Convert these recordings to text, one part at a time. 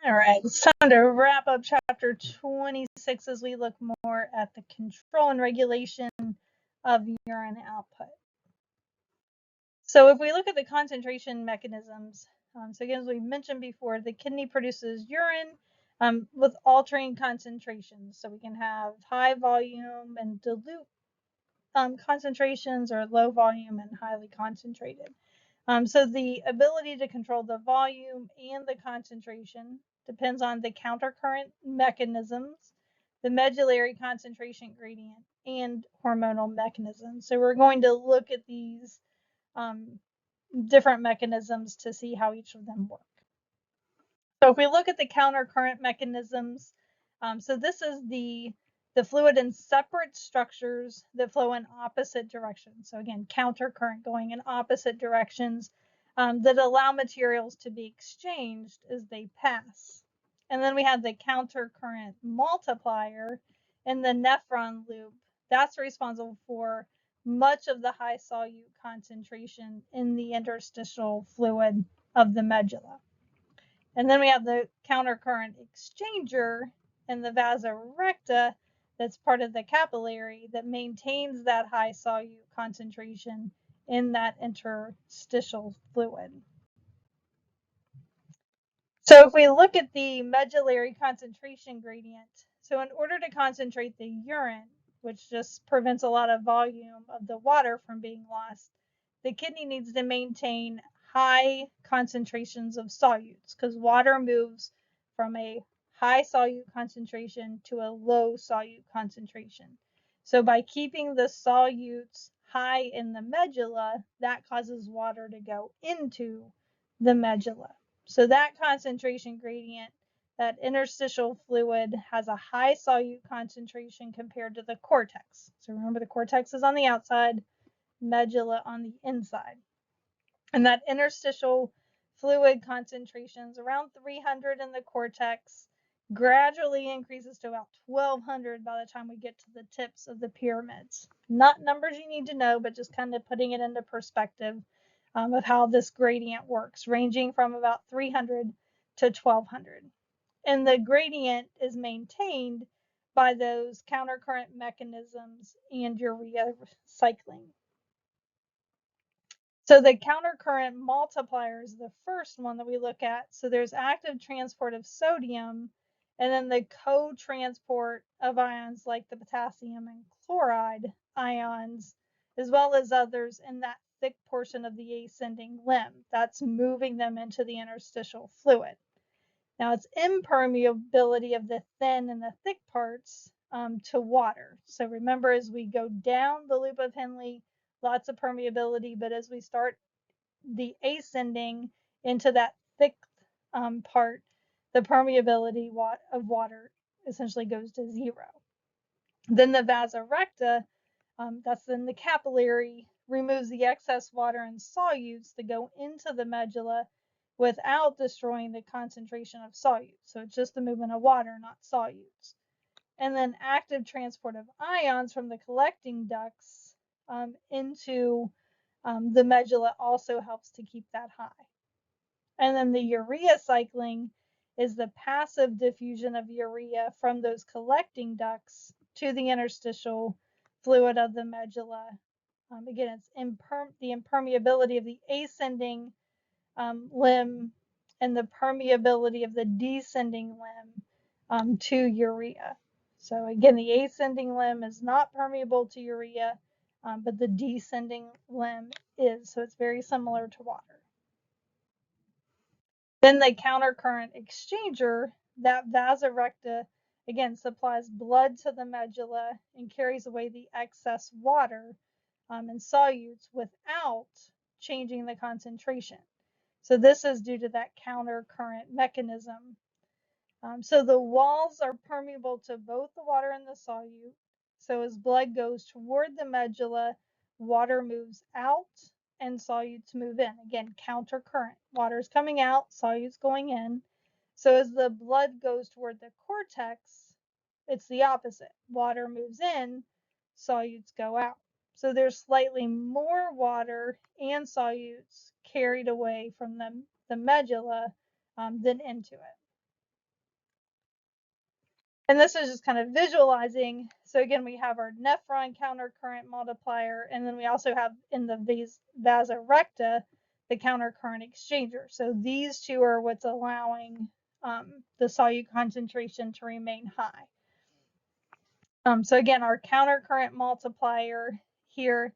All right, it's time to wrap up chapter 26 as we look more at the control and regulation of urine output. So if we look at the concentration mechanisms, so again, as we mentioned before, the kidney produces urine with altering concentrations. So we can have high volume and dilute concentrations, or low volume and highly concentrated. So the ability to control the volume and the concentration depends on the countercurrent mechanisms, the medullary concentration gradient, and hormonal mechanisms. So we're going to look at these different mechanisms to see how each of them work. So if we look at the countercurrent mechanisms, so this is the fluid in separate structures that flow in opposite directions. So again, countercurrent, going in opposite directions, that allow materials to be exchanged as they pass. And then we have the countercurrent multiplier in the nephron loop. That's responsible for much of the high solute concentration in the interstitial fluid of the medulla. And then we have the countercurrent exchanger in the vasa recta that's part of the capillary that maintains that high solute concentration in that interstitial fluid. So if we look at the medullary concentration gradient, so in order to concentrate the urine, which just prevents a lot of volume of the water from being lost, the kidney needs to maintain high concentrations of solutes, because water moves from a high solute concentration to a low solute concentration. So by keeping the solutes high in the medulla, that causes water to go into the medulla. So that concentration gradient, that interstitial fluid, has a high solute concentration compared to the cortex. So remember, the cortex is on the outside, medulla on the inside. And that interstitial fluid concentration is around 300 in the cortex, gradually increases to about 1200 by the time we get to the tips of the pyramids. Not numbers you need to know, but just kind of putting it into perspective of how this gradient works, ranging from about 300 to 1200. And the gradient is maintained by those countercurrent mechanisms and urea cycling. So the countercurrent multiplier is the first one that we look at. So there's active transport of sodium, and then the co-transport of ions like the potassium and chloride ions, as well as others in that thick portion of the ascending limb. That's moving them into the interstitial fluid. Now it's impermeability of the thin and the thick parts to water. So remember, as we go down the loop of Henle, lots of permeability, but as we start the ascending into that thick part, the permeability of water essentially goes to zero. Then the vasa recta, that's in the capillary, removes the excess water and solutes that go into the medulla without destroying the concentration of solutes. So it's just the movement of water, not solutes. And then active transport of ions from the collecting ducts into the medulla also helps to keep that high. And then the urea cycling is the passive diffusion of urea from those collecting ducts to the interstitial fluid of the medulla. Again, it's the impermeability of the ascending limb and the permeability of the descending limb to urea. So again, the ascending limb is not permeable to urea, but the descending limb is. So it's very similar to water. Then the countercurrent exchanger, that vasa recta, again, supplies blood to the medulla and carries away the excess water and solutes without changing the concentration. So this is due to that countercurrent mechanism. So the walls are permeable to both the water and the solute. So as blood goes toward the medulla, water moves out and solutes move in. Again, countercurrent. Water is coming out, solutes going in. So as the blood goes toward the cortex, it's the opposite. Water moves in, solutes go out. So there's slightly more water and solutes carried away from the medulla than into it. And this is just kind of visualizing. So again, we have our nephron countercurrent multiplier, and then we also have in the vasa recta the countercurrent exchanger. So these two are what's allowing the solute concentration to remain high. So again, our countercurrent multiplier here.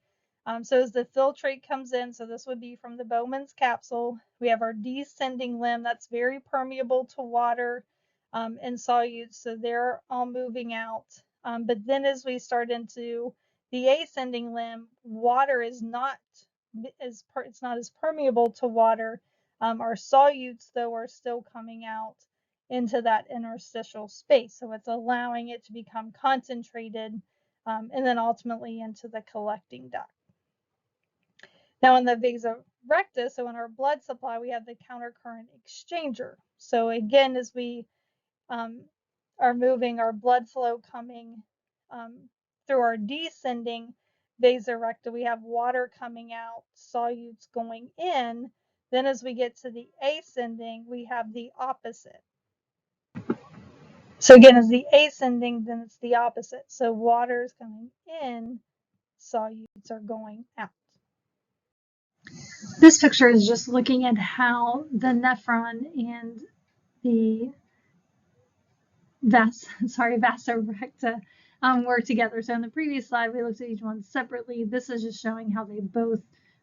So as the filtrate comes in, so this would be from the Bowman's capsule, we have our descending limb that's very permeable to water and solutes, so they're all moving out. But then as we start into the ascending limb, water is not it's not as permeable to water. Our solutes, though, are still coming out into that interstitial space. So it's allowing it to become concentrated and then ultimately into the collecting duct. Now in the vasa recta, so in our blood supply, we have the countercurrent exchanger. So again, as we are moving our blood flow coming through our descending vasa recta, we have water coming out, solutes going in. Then as we get to the ascending, we have the opposite. So again, as the ascending, then it's the opposite. So water is coming in, solutes are going out. This picture is just looking at how the nephron and the vasa recta work together. So in the previous slide, we looked at each one separately. This is just showing how they both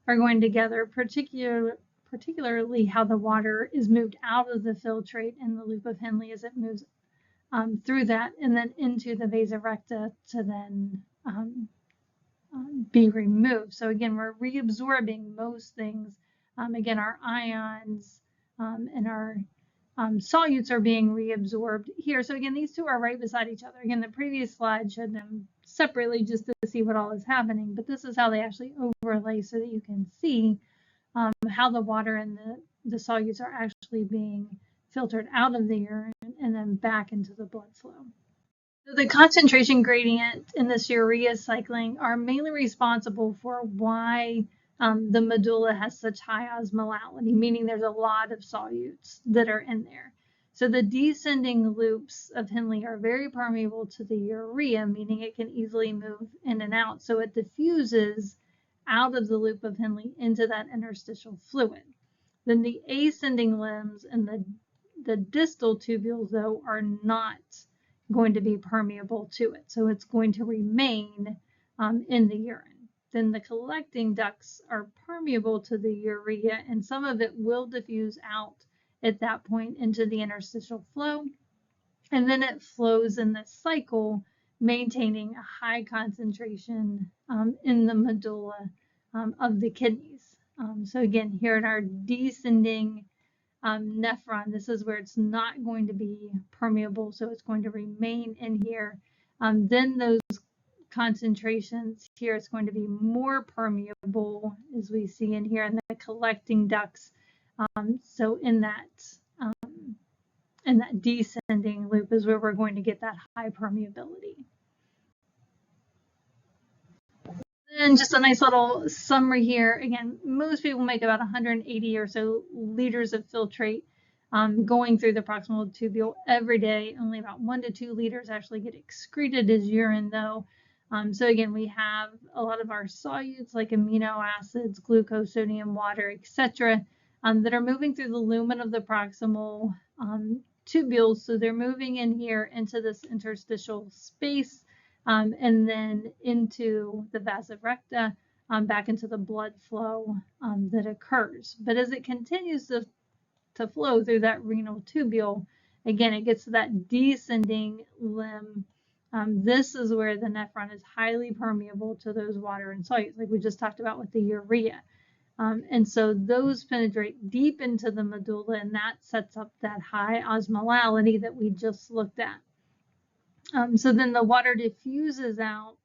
are going together, particularly how the water is moved out of the filtrate in the loop of Henle as it moves through that and then into the vasa recta to then be removed. So again, we're reabsorbing most things. Again, our ions and our solutes are being reabsorbed here. So again, these two are right beside each other. Again, the previous slide showed them separately just to see what all is happening, but this is how they actually overlay so that you can see how the water and the solutes are actually being filtered out of the urine and then back into the blood flow. So the concentration gradient in this urea cycling are mainly responsible for why the medulla has such high osmolality, meaning there's a lot of solutes that are in there. So the descending loops of Henle are very permeable to the urea, meaning it can easily move in and out. So it diffuses out of the loop of Henle into that interstitial fluid. Then the ascending limbs and the distal tubules, though, are not going to be permeable to it. So it's going to remain in the urine. Then the collecting ducts are permeable to the urea, and some of it will diffuse out at that point into the interstitial flow. And then it flows in this cycle, maintaining a high concentration in the medulla of the kidneys. So again, here in our descending nephron, this is where it's not going to be permeable, so it's going to remain in here. Then those concentrations here, it's going to be more permeable, as we see in here in the collecting ducts. So in that descending loop is where we're going to get that high permeability. And just a nice little summary here. Again, most people make about 180 or so liters of filtrate going through the proximal tubule every day. Only about 1 to 2 liters actually get excreted as urine, though. So again, we have a lot of our solutes like amino acids, glucose, sodium, water, etc., that are moving through the lumen of the proximal tubules. So they're moving in here into this interstitial space. And then into the vasa recta, back into the blood flow that occurs. But as it continues to flow through that renal tubule, again, it gets to that descending limb. This is where the nephron is highly permeable to those water and solutes, like we just talked about with the urea. And so those penetrate deep into the medulla, and that sets up that high osmolality that we just looked at. So then the water diffuses out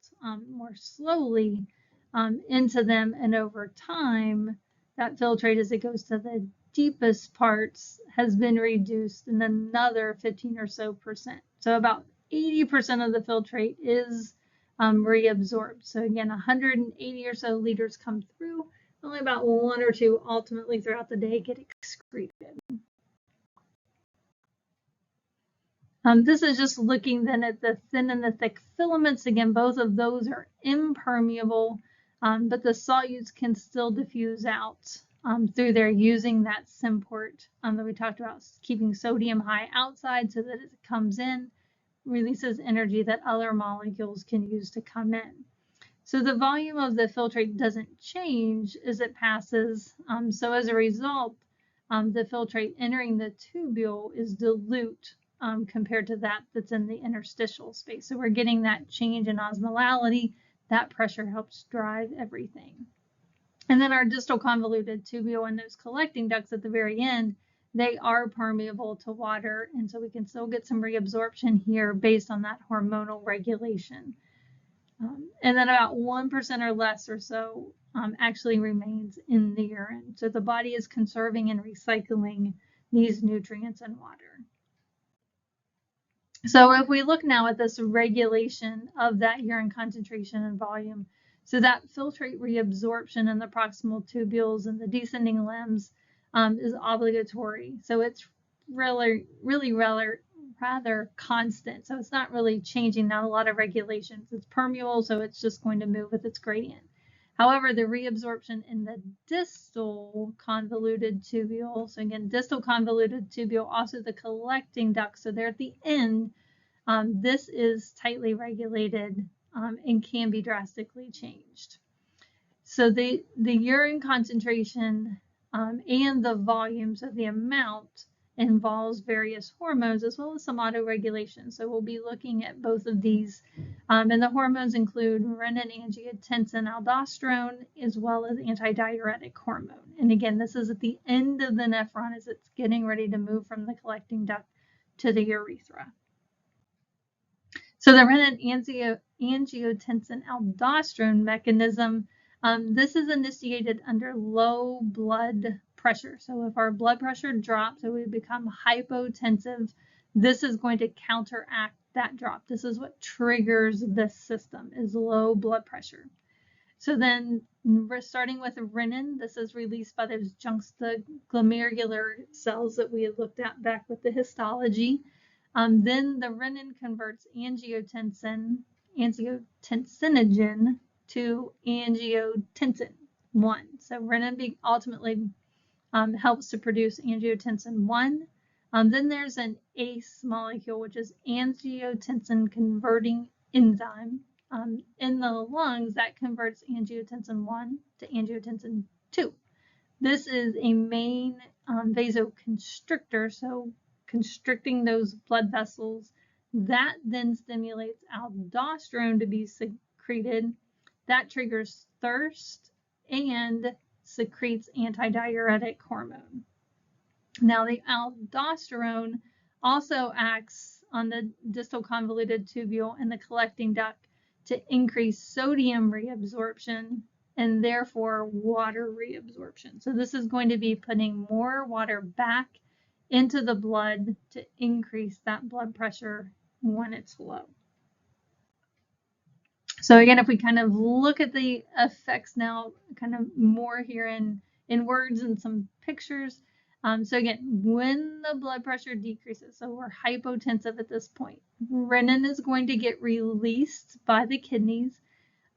more slowly into them, and over time, that filtrate as it goes to the deepest parts has been reduced in another 15 or so percent. So about 80% of the filtrate is reabsorbed. So again, 180 or so liters come through. Only about 1 or 2 ultimately throughout the day get excreted. This is just looking then at the thin and the thick filaments. Again, both of those are impermeable, but the solutes can still diffuse out through there using that symport that we talked about, keeping sodium high outside so that it comes in, releases energy that other molecules can use to come in. So the volume of the filtrate doesn't change as it passes. So as a result, the filtrate entering the tubule is dilute compared to that that's in the interstitial space. So we're getting that change in osmolality. That pressure helps drive everything. And then our distal convoluted tubule and those collecting ducts at the very end, they are permeable to water. And so we can still get some reabsorption here based on that hormonal regulation. And then about 1% or less or so actually remains in the urine. So the body is conserving and recycling these nutrients in water. So if we look now at this regulation of that urine concentration and volume, so that filtrate reabsorption in the proximal tubules and the descending limbs is obligatory. So it's really rather constant. So it's not really changing, not a lot of regulations. It's permeable, so it's just going to move with its gradient. However, the reabsorption in the distal convoluted tubule, so again, distal convoluted tubule, also the collecting duct, so they're at the end, this is tightly regulated and can be drastically changed. So the urine concentration and the volume, so the amount, involves various hormones as well as some autoregulation. So we'll be looking at both of these. And the hormones include renin, angiotensin, aldosterone, as well as antidiuretic hormone. And again, this is at the end of the nephron as it's getting ready to move from the collecting duct to the urethra. So the renin, angiotensin, aldosterone mechanism, this is initiated under low blood pressure. So if our blood pressure drops or we become hypotensive, this is going to counteract that drop. This is what triggers this system, is low blood pressure. So then we're starting with renin. This is released by those juxtaglomerular cells that we had looked at back with the histology. Then the renin converts angiotensinogen to angiotensin 1. So renin ultimately helps to produce angiotensin 1. Then there's an ACE molecule, which is angiotensin converting enzyme in the lungs that converts angiotensin 1 to angiotensin 2. This is a main vasoconstrictor, so constricting those blood vessels. That then stimulates aldosterone to be secreted. That triggers thirst and secretes antidiuretic hormone. Now the aldosterone also acts on the distal convoluted tubule and the collecting duct to increase sodium reabsorption and therefore water reabsorption. So this is going to be putting more water back into the blood to increase that blood pressure when it's low. So again, if we kind of look at the effects now, kind of more here in words and some pictures. So again, when the blood pressure decreases, so we're hypotensive at this point, renin is going to get released by the kidneys.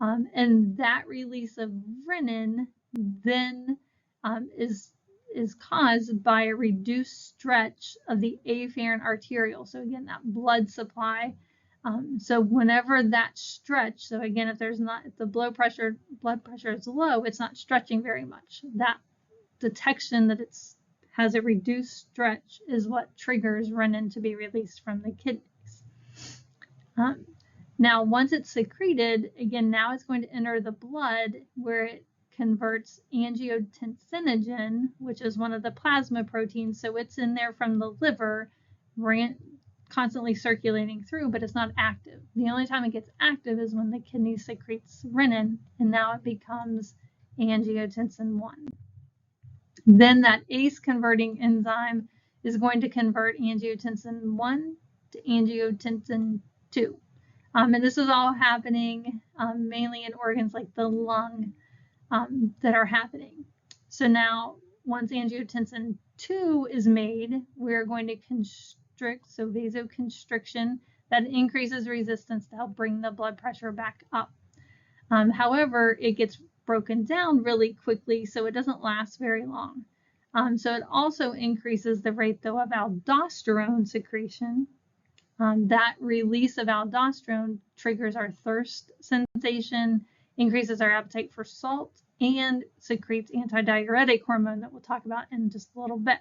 And that release of renin then is caused by a reduced stretch of the afferent arteriole. So again, that blood supply. So whenever that stretch, so again, if the blood pressure is low, it's not stretching very much. That detection that it's has a reduced stretch is what triggers renin to be released from the kidneys. Now, once it's secreted, again, now it's going to enter the blood where it converts angiotensinogen, which is one of the plasma proteins. So it's in there from the liver, constantly circulating through, but it's not active. The only time it gets active is when the kidney secretes renin, and now it becomes angiotensin 1. Then that ACE converting enzyme is going to convert angiotensin 1 to angiotensin 2. And this is all happening mainly in organs like the lung that are happening. So now, once angiotensin 2 is made, we're going to so vasoconstriction, that increases resistance to help bring the blood pressure back up. However, it gets broken down really quickly, so it doesn't last very long. So it also increases the rate, though, of aldosterone secretion. That release of aldosterone triggers our thirst sensation, increases our appetite for salt, and secretes antidiuretic hormone that we'll talk about in just a little bit.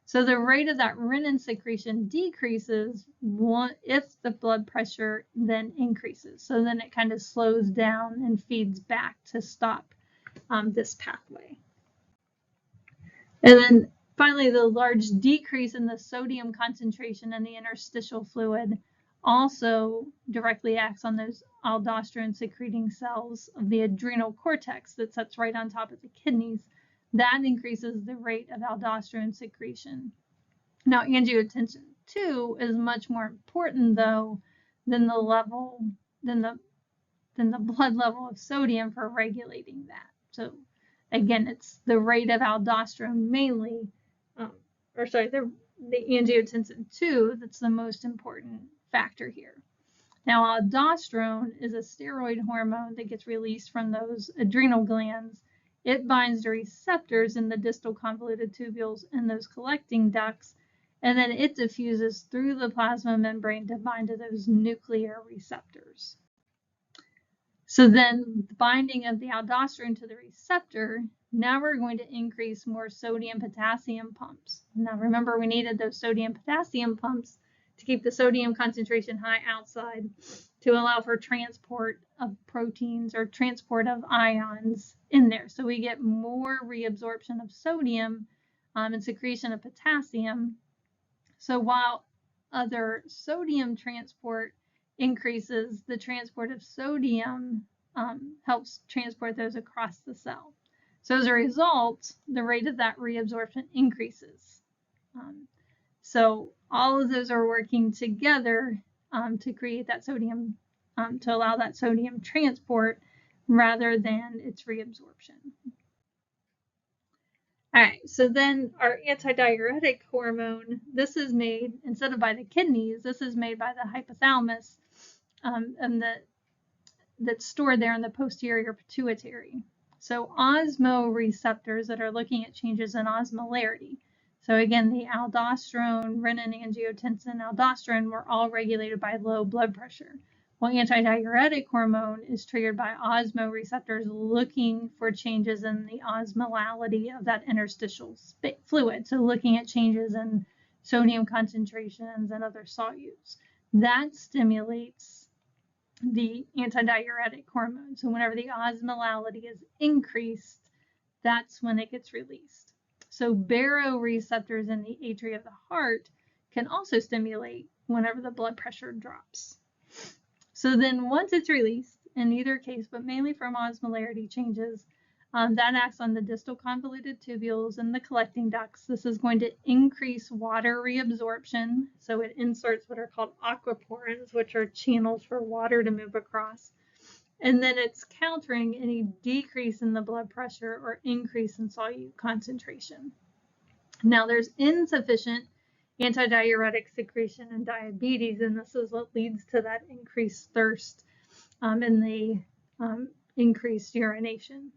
So the rate of that renin secretion decreases if the blood pressure then increases. So then it kind of slows down and feeds back to stop this pathway. And then finally, the large decrease in the sodium concentration in the interstitial fluid also directly acts on those aldosterone secreting cells of the adrenal cortex that sits right on top of the kidneys. That increases the rate of aldosterone secretion. Now, angiotensin II is much more important, though, than the blood level of sodium for regulating that. So again, it's the rate of aldosterone mainly, the angiotensin II that's the most important factor here. Now, aldosterone is a steroid hormone that gets released from those adrenal glands. It binds to receptors in the distal convoluted tubules and those collecting ducts, and then it diffuses through the plasma membrane to bind to those nuclear receptors. So then the binding of the aldosterone to the receptor, now we're going to increase more sodium-potassium pumps. Now remember, we needed those sodium-potassium pumps to keep the sodium concentration high outside to allow for transport of proteins or transport of ions in there. So we get more reabsorption of sodium and secretion of potassium. So while other sodium transport increases, the transport of sodium helps transport those across the cell. So as a result, the rate of that reabsorption increases. So all of those are working together to create that sodium, to allow that sodium transport rather than its reabsorption. All right, so then our antidiuretic hormone, this is made, instead of by the kidneys, this is made by the hypothalamus, and that's stored there in the posterior pituitary. So osmoreceptors that are looking at changes in osmolarity. So again, the aldosterone, renin, angiotensin, aldosterone were all regulated by low blood pressure. Well, antidiuretic hormone is triggered by osmoreceptors looking for changes in the osmolality of that interstitial fluid. So looking at changes in sodium concentrations and other solutes. That stimulates the antidiuretic hormone. So whenever the osmolality is increased, that's when it gets released. So baroreceptors in the atria of the heart can also stimulate whenever the blood pressure drops. So then once it's released, in either case, but mainly from osmolarity changes, that acts on the distal convoluted tubules and the collecting ducts. This is going to increase water reabsorption. So it inserts what are called aquaporins, which are channels for water to move across. And then it's countering any decrease in the blood pressure or increase in solute concentration. Now there's insufficient antidiuretic secretion in diabetes, and this is what leads to that increased thirst and the increased urination.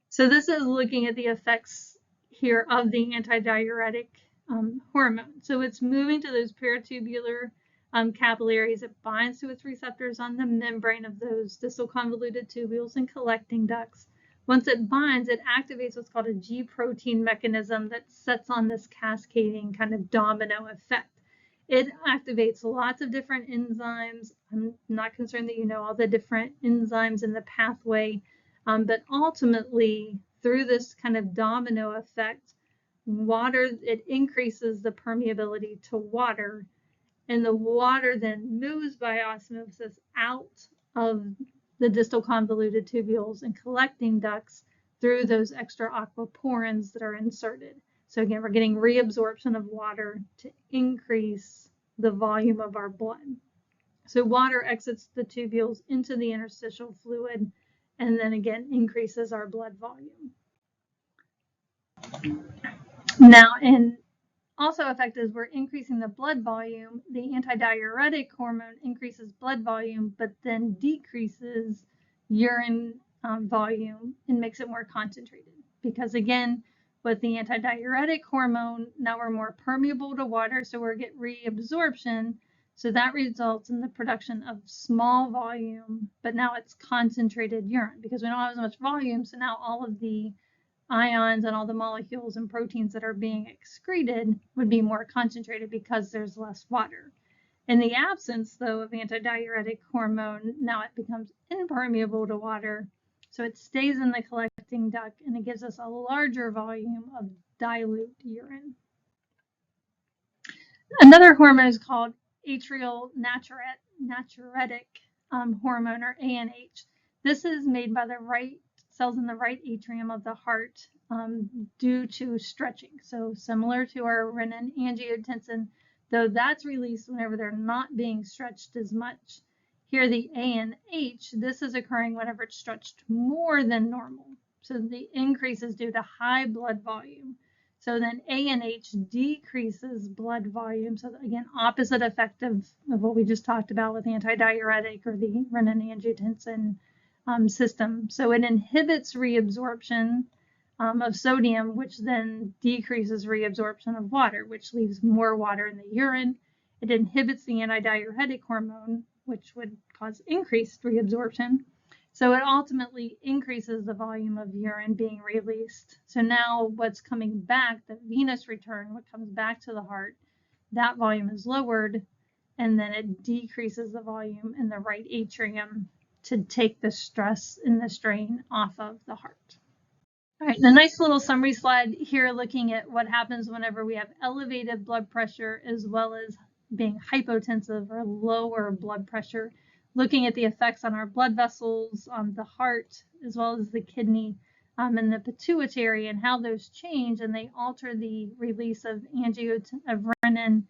So this is looking at the effects here of the antidiuretic hormone. So it's moving to those peritubular capillaries. It binds to its receptors on the membrane of those distal convoluted tubules and collecting ducts. Once it binds, it activates what's called a G protein mechanism that sets on this cascading kind of domino effect. It activates lots of different enzymes. I'm not concerned that you know all the different enzymes in the pathway, but ultimately, through this kind of domino effect, it increases the permeability to water, and the water then moves by osmosis out of the distal convoluted tubules and collecting ducts through those extra aquaporins that are inserted. So again, we're getting reabsorption of water to increase the volume of our blood. So water exits the tubules into the interstitial fluid and then again increases our blood volume. Now in also effect is we're increasing the blood volume. The antidiuretic hormone increases blood volume, but then decreases urine volume and makes it more concentrated. Because again, with the antidiuretic hormone, now we're more permeable to water, so we're get reabsorption. So that results in the production of small volume, but now it's concentrated urine because we don't have as much volume. So now all of the ions and all the molecules and proteins that are being excreted would be more concentrated because there's less water. In the absence, though, of antidiuretic hormone, now it becomes impermeable to water, so it stays in the collecting duct and it gives us a larger volume of dilute urine. Another hormone is called atrial natriuretic hormone, or ANH. This is made by the right cells in the right atrium of the heart due to stretching. So similar to our renin-angiotensin, though that's released whenever they're not being stretched as much. Here the ANH, this is occurring whenever it's stretched more than normal. So the increase is due to high blood volume. So then ANH decreases blood volume. So again, opposite effect of what we just talked about with antidiuretic or the renin-angiotensin system. So it inhibits reabsorption of sodium, which then decreases reabsorption of water, which leaves more water in the urine. It inhibits the antidiuretic hormone, which would cause increased reabsorption. So it ultimately increases the volume of urine being released. So now what's coming back, the venous return, what comes back to the heart, that volume is lowered, and then it decreases the volume in the right atrium to take the stress and the strain off of the heart. All right, the nice little summary slide here looking at what happens whenever we have elevated blood pressure as well as being hypotensive or lower blood pressure, looking at the effects on our blood vessels, on the heart, as well as the kidney and the pituitary, and how those change and they alter the release of renin,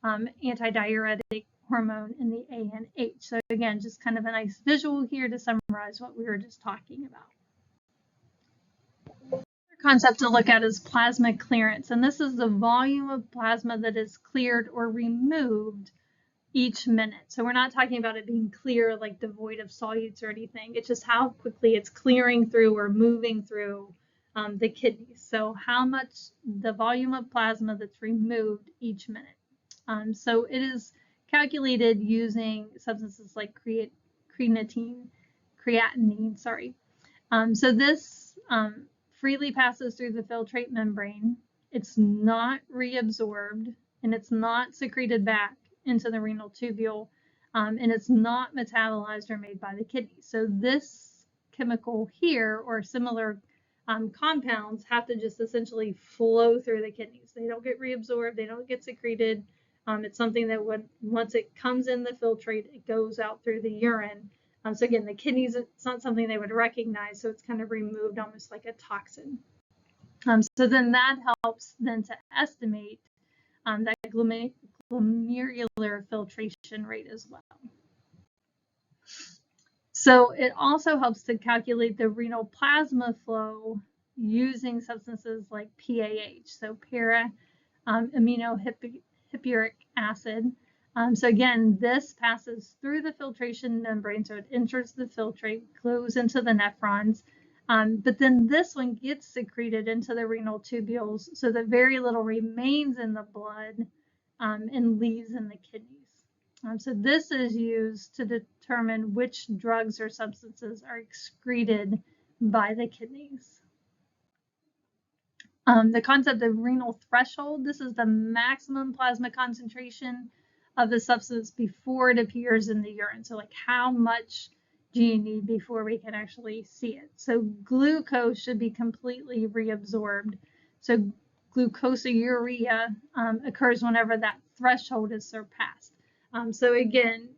antidiuretic hormone, in the ANH. So again, just kind of a nice visual here to summarize what we were just talking about. Concept to look at is plasma clearance, and this is the volume of plasma that is cleared or removed each minute. So we're not talking about it being clear, like devoid of solutes or anything. It's just how quickly it's clearing through or moving through the kidneys. So how much the volume of plasma that's removed each minute. So it is calculated using substances like creatinine. So this freely passes through the filtrate membrane. It's not reabsorbed and it's not secreted back into the renal tubule, and it's not metabolized or made by the kidney. So this chemical here or similar compounds have to just essentially flow through the kidneys. They don't get reabsorbed, they don't get secreted. It's something that once it comes in the filtrate, it goes out through the urine. So again, the kidneys, it's not something they would recognize, so it's kind of removed almost like a toxin. So then that helps then to estimate that glomerular filtration rate as well. So it also helps to calculate the renal plasma flow using substances like PAH, so para-aminohippuric acid. So again, this passes through the filtration membrane, so it enters the filtrate, goes into the nephrons, but then this one gets secreted into the renal tubules so that very little remains in the blood and leaves in the kidneys. So this is used to determine which drugs or substances are excreted by the kidneys. The concept of renal threshold, this is the maximum plasma concentration of the substance before it appears in the urine. So like how much do you need before we can actually see it? So glucose should be completely reabsorbed. So glucosuria occurs whenever that threshold is surpassed. So again,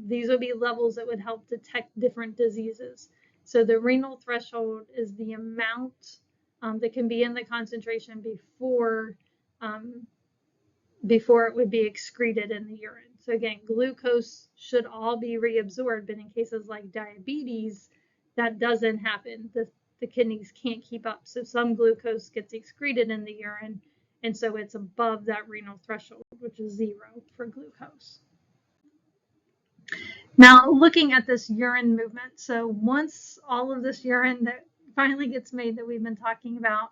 these would be levels that would help detect different diseases. So the renal threshold is the amount that can be in the concentration before it would be excreted in the urine. So again, glucose should all be reabsorbed, but in cases like diabetes, that doesn't happen. The kidneys can't keep up. So some glucose gets excreted in the urine and so it's above that renal threshold, which is 0 for glucose. Now, looking at this urine movement, so once all of this urine that finally gets made that we've been talking about,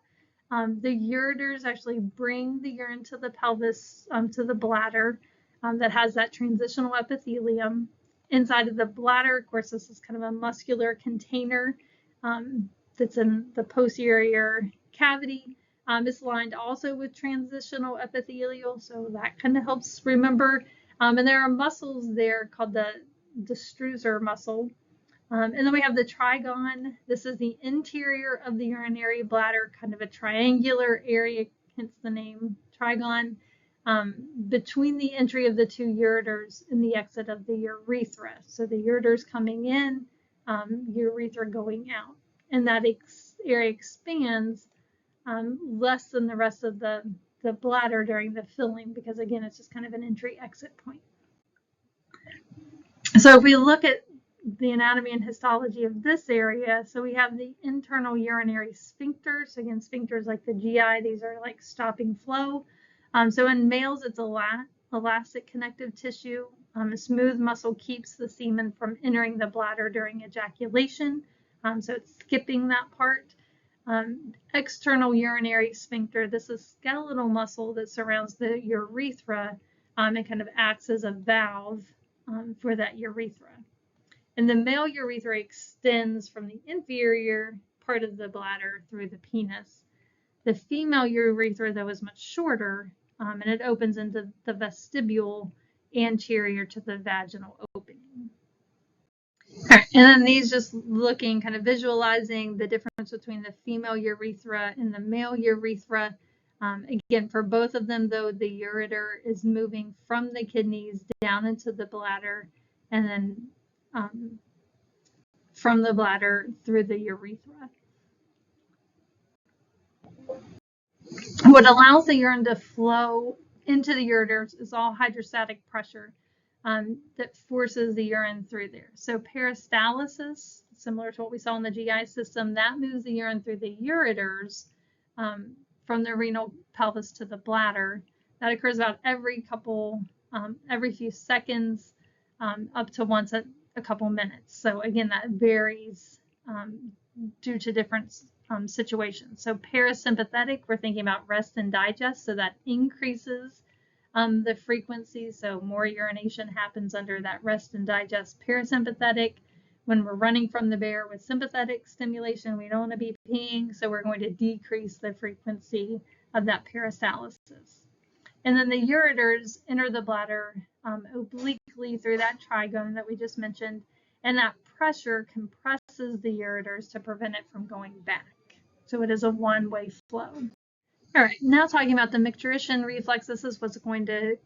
the ureters actually bring the urine to the pelvis, to the bladder that has that transitional epithelium. Inside of the bladder, of course, this is kind of a muscular container that's in the posterior cavity. It's lined also with transitional epithelial, so that kind of helps remember. And there are muscles there called the destrusor muscle. And then we have the trigone. This is the interior of the urinary bladder, kind of a triangular area, hence the name trigone, between the entry of the two ureters and the exit of the urethra. So the ureters coming in, urethra going out. And that area expands less than the rest of the bladder during the filling, because again, it's just kind of an entry-exit point. So if we look at the anatomy and histology of this area, so we have the internal urinary sphincter. So again, sphincters like the GI, these are like stopping flow. So in males, it's elastic connective tissue. A smooth muscle keeps the semen from entering the bladder during ejaculation. So it's skipping that part. External urinary sphincter, this is skeletal muscle that surrounds the urethra and kind of acts as a valve for that urethra. And the male urethra extends from the inferior part of the bladder through the penis. The female urethra, though, is much shorter, and it opens into the vestibule anterior to the vaginal opening. All right, and then these just looking, kind of visualizing the difference between the female urethra and the male urethra. Again, for both of them, though, the ureter is moving from the kidneys down into the bladder, and then from the bladder through the urethra. What allows the urine to flow into the ureters is all hydrostatic pressure that forces the urine through there. So peristalsis, similar to what we saw in the GI system, that moves the urine through the ureters from the renal pelvis to the bladder. That occurs about every few seconds, up to once a couple minutes. So again, that varies due to different situations. So parasympathetic, we're thinking about rest and digest, so that increases the frequency, so more urination happens under that rest and digest. Parasympathetic, when we're running from the bear with sympathetic stimulation, we don't want to be peeing, so we're going to decrease the frequency of that peristalsis. And then the ureters enter the bladder obliquely through that trigone that we just mentioned, and that pressure compresses the ureters to prevent it from going back. So it is a one-way flow. All right, now talking about the micturition reflex, this is what's going to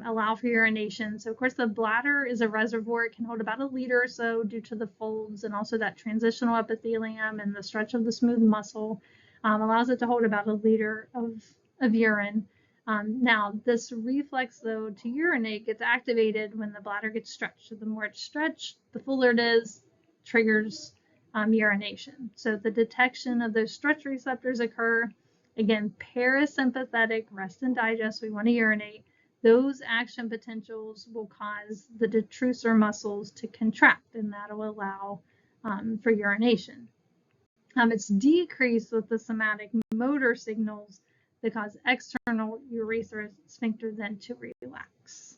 allow for urination. So of course the bladder is a reservoir. It can hold about 1 liter or so due to the folds and also that transitional epithelium and the stretch of the smooth muscle allows it to hold about 1 liter of urine. Now this reflex though to urinate gets activated when the bladder gets stretched. So the more it's stretched, the fuller it is, triggers urination. So the detection of those stretch receptors occur. Again, parasympathetic, rest and digest, we want to urinate. Those action potentials will cause the detrusor muscles to contract, and that will allow for urination. It's decreased with the somatic motor signals that cause external urethral sphincter then to relax.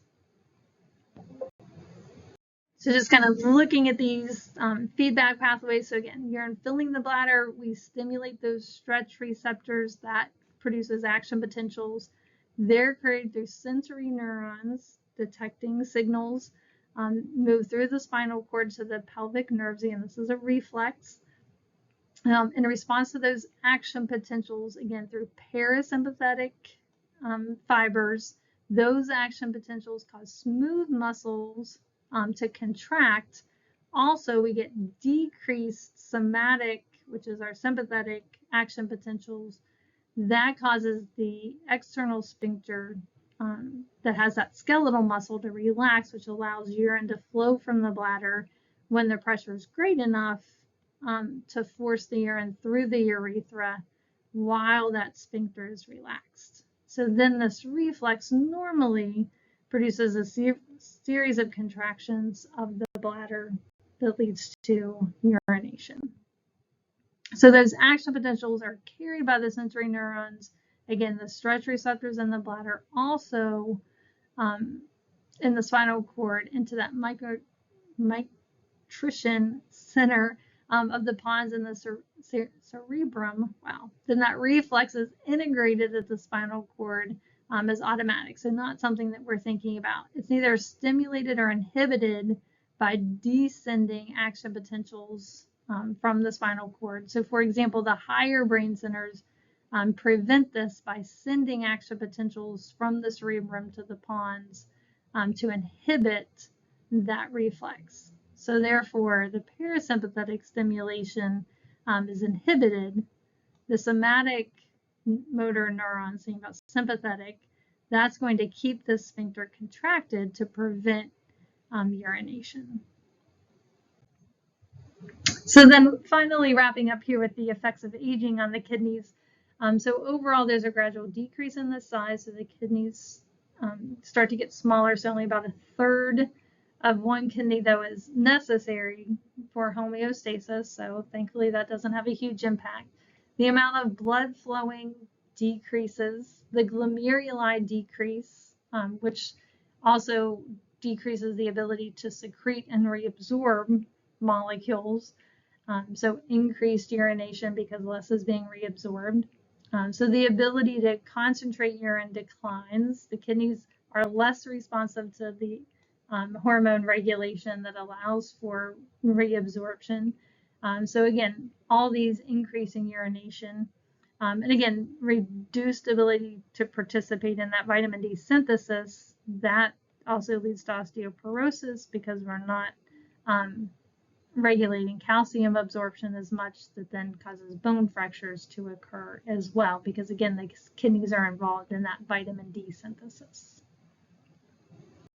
So just kind of looking at these feedback pathways. So again, urine filling the bladder, we stimulate those stretch receptors that produces action potentials. They're created through sensory neurons detecting signals, move through the spinal cord to the pelvic nerves, and this is a reflex. In response to those action potentials, again, through parasympathetic fibers, those action potentials cause smooth muscles to contract. Also, we get decreased somatic, which is our sympathetic action potentials. That causes the external sphincter that has that skeletal muscle to relax, which allows urine to flow from the bladder when the pressure is great enough to force the urine through the urethra while that sphincter is relaxed. So then this reflex normally produces a series of contractions of the bladder that leads to urination. So those action potentials are carried by the sensory neurons. Again, the stretch receptors in the bladder also in the spinal cord into that microtrition center of the pons in the cerebrum. Wow. Then that reflex is integrated at the spinal cord as automatic. So not something that we're thinking about. It's neither stimulated or inhibited by descending action potentials from the spinal cord. So for example, the higher brain centers prevent this by sending action potentials from the cerebrum to the pons to inhibit that reflex. So therefore, the parasympathetic stimulation is inhibited. The somatic motor neuron, thinking about sympathetic, that's going to keep the sphincter contracted to prevent urination. So then finally wrapping up here with the effects of aging on the kidneys. So overall, there's a gradual decrease in the size, so the kidneys start to get smaller, so only about a third of one kidney though is necessary for homeostasis, so thankfully that doesn't have a huge impact. The amount of blood flowing decreases, the glomeruli decrease, which also decreases the ability to secrete and reabsorb molecules, so increased urination because less is being reabsorbed. So the ability to concentrate urine declines. The kidneys are less responsive to the hormone regulation that allows for reabsorption. So again, all these increasing urination. And again, reduced ability to participate in that vitamin D synthesis. That also leads to osteoporosis because we're not regulating calcium absorption as much, that then causes bone fractures to occur as well, because again, the kidneys are involved in that vitamin D synthesis.